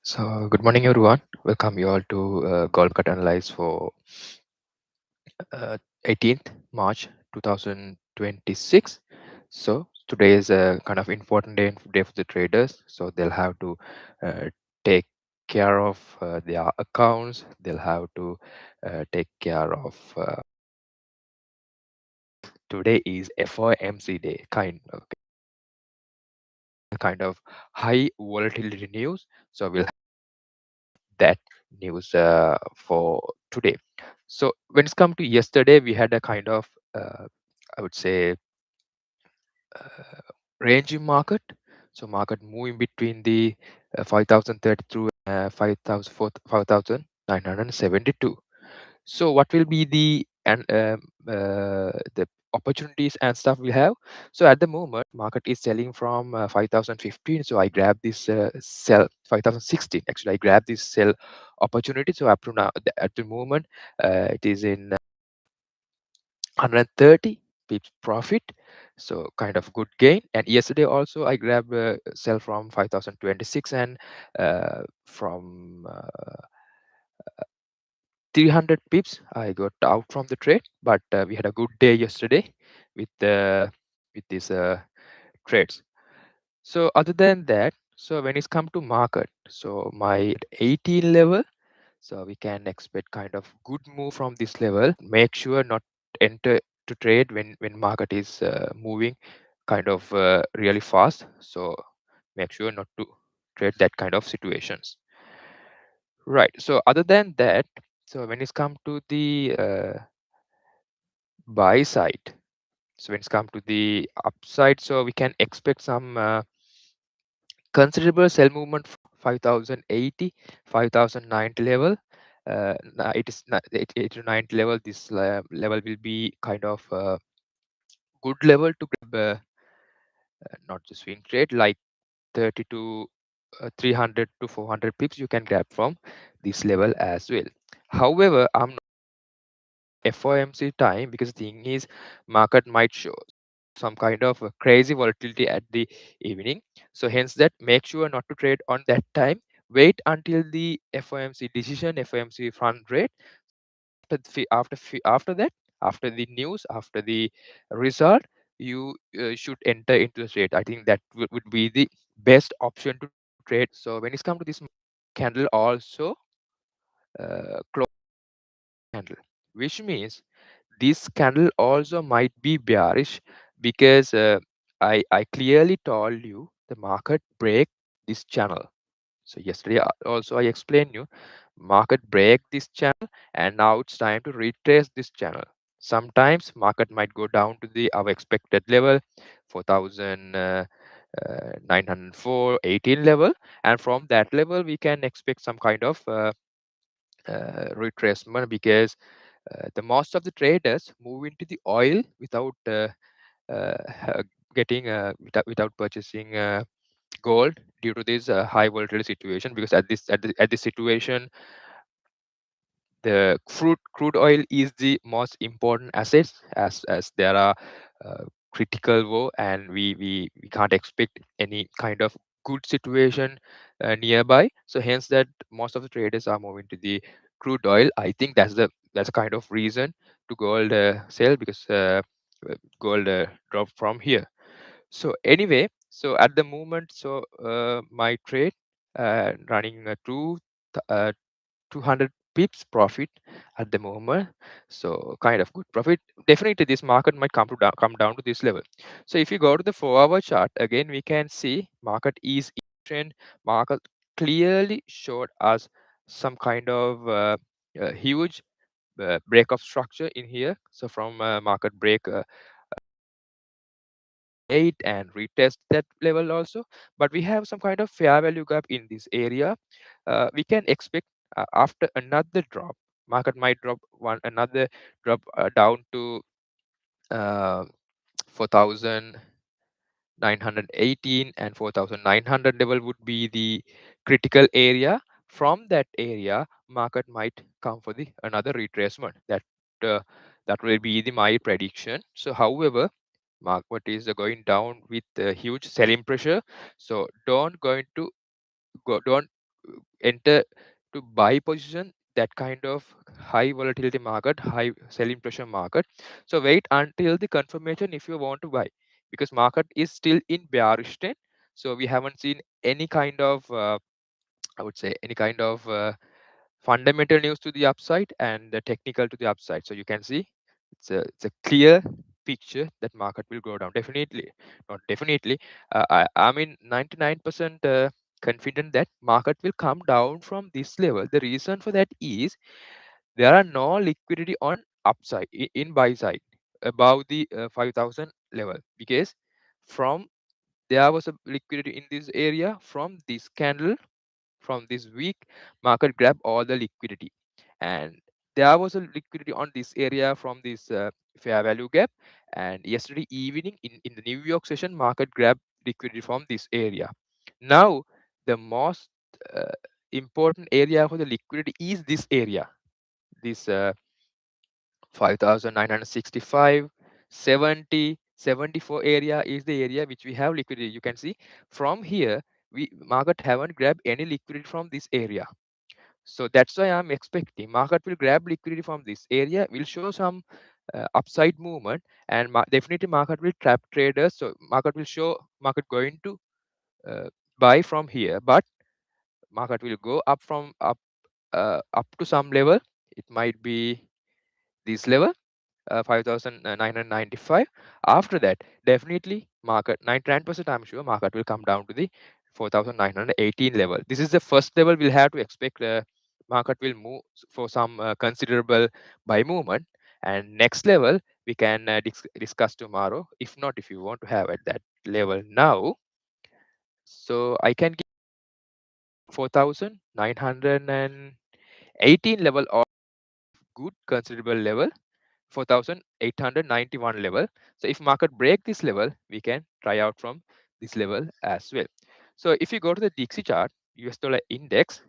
So, good morning, everyone. Welcome you all to Gold Cut Analyze for 18th March 2026. So, today is a kind of important day for the traders. So, they'll have to take care of their accounts. They'll have to take care of. Today is FOMC day, kind of high volatility news. So, we'll that news for today. So when it's come to yesterday, we had a kind of, I would say, uh, ranging market. So market moving between the 5,030 through 5,972. So what will be the opportunities and stuff we have? So at the moment, market is selling from 5,015. So I grab this sell 5,016. Actually, I grab this sell opportunity. So up to now, at the moment, it is in 130 pips profit. So kind of good gain. And yesterday also I grabbed sell from 5,026 and from 300 pips I got out from the trade, but we had a good day yesterday with these trades. So other than that, so when it's come to market, so my 18 level, so we can expect kind of good move from this level. Make sure not enter to trade when market is moving kind of really fast. So make sure not to trade that kind of situations. Right. So other than that, so when it's come to the buy side, so when it's come to the upside, so we can expect some considerable sell movement from 5,080, 5,090 level. It is 80 to 90 level. This level will be kind of good level to grab, not the swing trade, like 30 to 300 to 400 pips you can grab from this level as well. However, I'm FOMC time, because the thing is market might show some kind of a crazy volatility at the evening. So hence that, make sure not to trade on that time. Wait until the FOMC decision, FOMC fund rate. After that, after the news, after the result, you should enter into the trade. I think that would be the best option to trade. So when it's come to this candle also close candle, which means this candle also might be bearish, because I clearly told you the market break this channel. So yesterday also I explained you, market break this channel, and now it's time to retrace this channel. Sometimes market might go down to the our expected level, 4,904 18 level, and from that level we can expect some kind of retracement, because the most of the traders move into the oil without uh, getting without purchasing gold, due to this high volatility situation. Because at this situation, the crude oil is the most important asset, as there are uh, critical war, and we can't expect any kind of good situation nearby. So hence that most of the traders are moving to the crude oil. I think that's a kind of reason to gold sell, because gold drop from here. So anyway, so at the moment, so my trade running 200 pips profit at the moment. So kind of good profit. Definitely this market might come down to this level. So if you go to the 4-hour chart again, we can see market is in trend. Market clearly showed us some kind of huge break of structure in here. So from market break 8 and retest that level also, but we have some kind of fair value gap in this area. We can expect after another drop, market might drop one another drop down to uh, 4,918 and 4,900 level would be the critical area. From that area, market might come for the another retracement. Uh, that will be my prediction. So however, market is going down with huge selling pressure. So don't enter to buy position that kind of high volatility market, high selling pressure market. So wait until the confirmation if you want to buy, because market is still in bearish trend. So we haven't seen any kind of I would say any kind of fundamental news to the upside and the technical to the upside. So you can see it's a clear picture that market will go down. Definitely, not definitely. I'm in 99% confident that market will come down from this level. The reason for that is there are no liquidity on upside in buy side above the 5,000 level, because from there was a liquidity in this area from this candle, from this week market grab all the liquidity, and there was a liquidity on this area from this fair value gap, and yesterday evening in the New York session market grab liquidity from this area. Now the most uh, important area for the liquidity is this area, this 5,965, 70, 74 area is the area which we have liquidity. You can see from here we market haven't grabbed any liquidity from this area. So that's why I'm expecting market will grab liquidity from this area, will show some upside movement, and definitely market will trap traders. So market will show market going to uh, buy from here, but market will go up from up to some level. It might be this level, 5,995. After that, definitely market 99% I'm sure market will come down to the 4,918 level. This is the first level we'll have to expect. Market will move for some considerable buy movement, and next level we can discuss tomorrow. If not, if you want to have at that level now, so I can give 4,918 level or good considerable level, 4,891 level. So if market break this level, we can try out from this level as well. So if you go to the Dixie chart, US dollar index,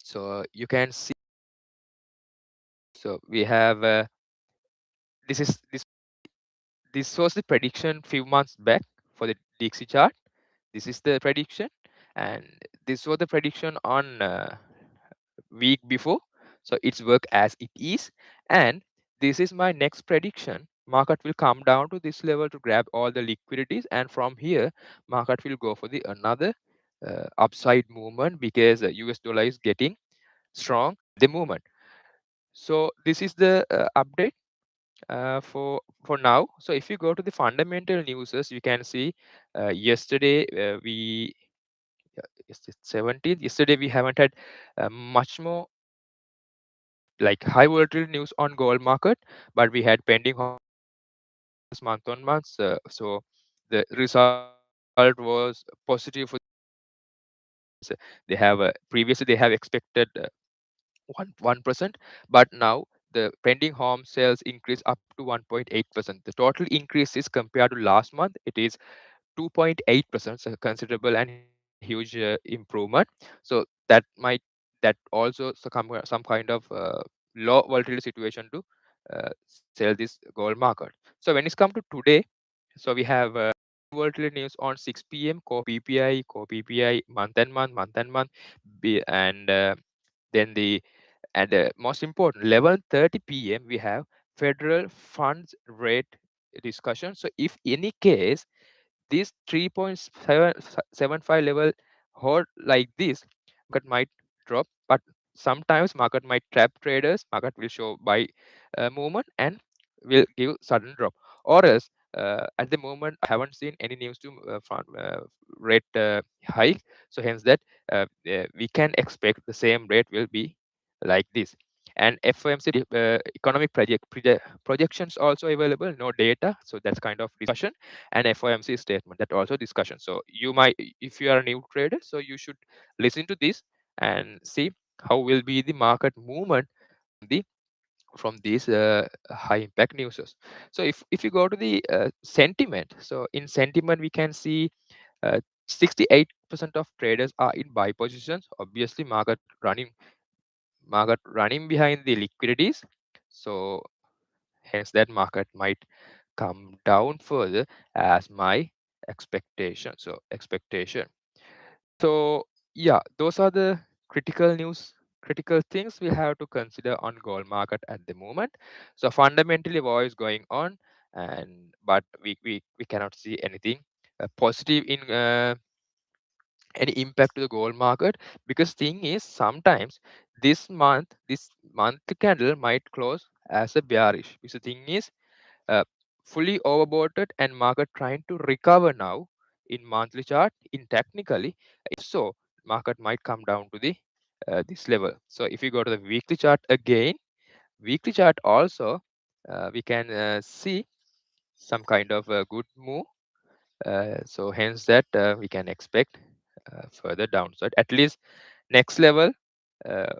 so you can see, so we have this is this was the prediction few months back for the Dixie chart. This is the prediction, and this was the prediction on week before. So it's work as it is, and this is my next prediction. Market will come down to this level to grab all the liquidities, and from here market will go for the another upside movement, because US dollar is getting strong the movement. So this is the update for now. So if you go to the fundamental newses, you can see yesterday we yes, it's 17th. Yesterday we haven't had much more like high volatility news on gold market, but we had pending month on month. So the result was positive for, they have previously they have expected 1%, but now the pending home sales increase up to 1.8%. The total increase is compared to last month. It is 2.8%, so considerable and huge improvement. So that might that also some kind of low volatility situation to sell this gold market. So when it's come to today, so we have volatility news on 6 p.m. core PPI, month and month, and then the and most important 11:30 p.m. we have federal funds rate discussion. So if any case this 3.775 level hold like this, market might drop, but sometimes market might trap traders. Market will show buy movement and will give sudden drop, or else at the moment I haven't seen any news to rate hike. So hence that we can expect the same rate will be like this. And FOMC economic projections also available, no data, so that's kind of discussion, and FOMC statement that also discussion. So you might, if you are a new trader, so you should listen to this and see how will be the market movement the from these high impact news. So if you go to the sentiment, so in sentiment we can see 68% of traders are in buy positions. Obviously market running behind the liquidities, so hence that market might come down further as my expectation. So expectation. So Yeah, those are the critical news, critical things we have to consider on gold market at the moment. So fundamentally, what is going on, and but we cannot see anything positive in any impact to the gold market, because thing is sometimes this month candle might close as a bearish, because the thing is uh, fully overbought and market trying to recover now in monthly chart. In technically, if so, market might come down to the this level. So if you go to the weekly chart again, weekly chart also, we can see some kind of a good move. So hence that we can expect further downside, at least next level, uh,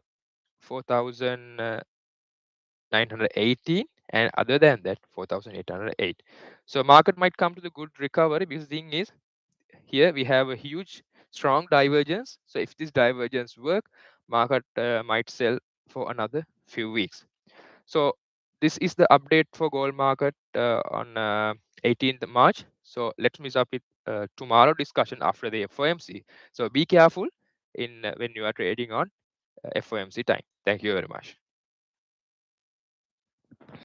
4918, and other than that 4808. So market might come to the good recovery, because thing is here we have a huge strong divergence. So if this divergence work, market might sell for another few weeks. So this is the update for gold market on 18th March. So let's meet up with tomorrow discussion after the FOMC. So be careful in when you are trading on FOMC time. Thank you very much.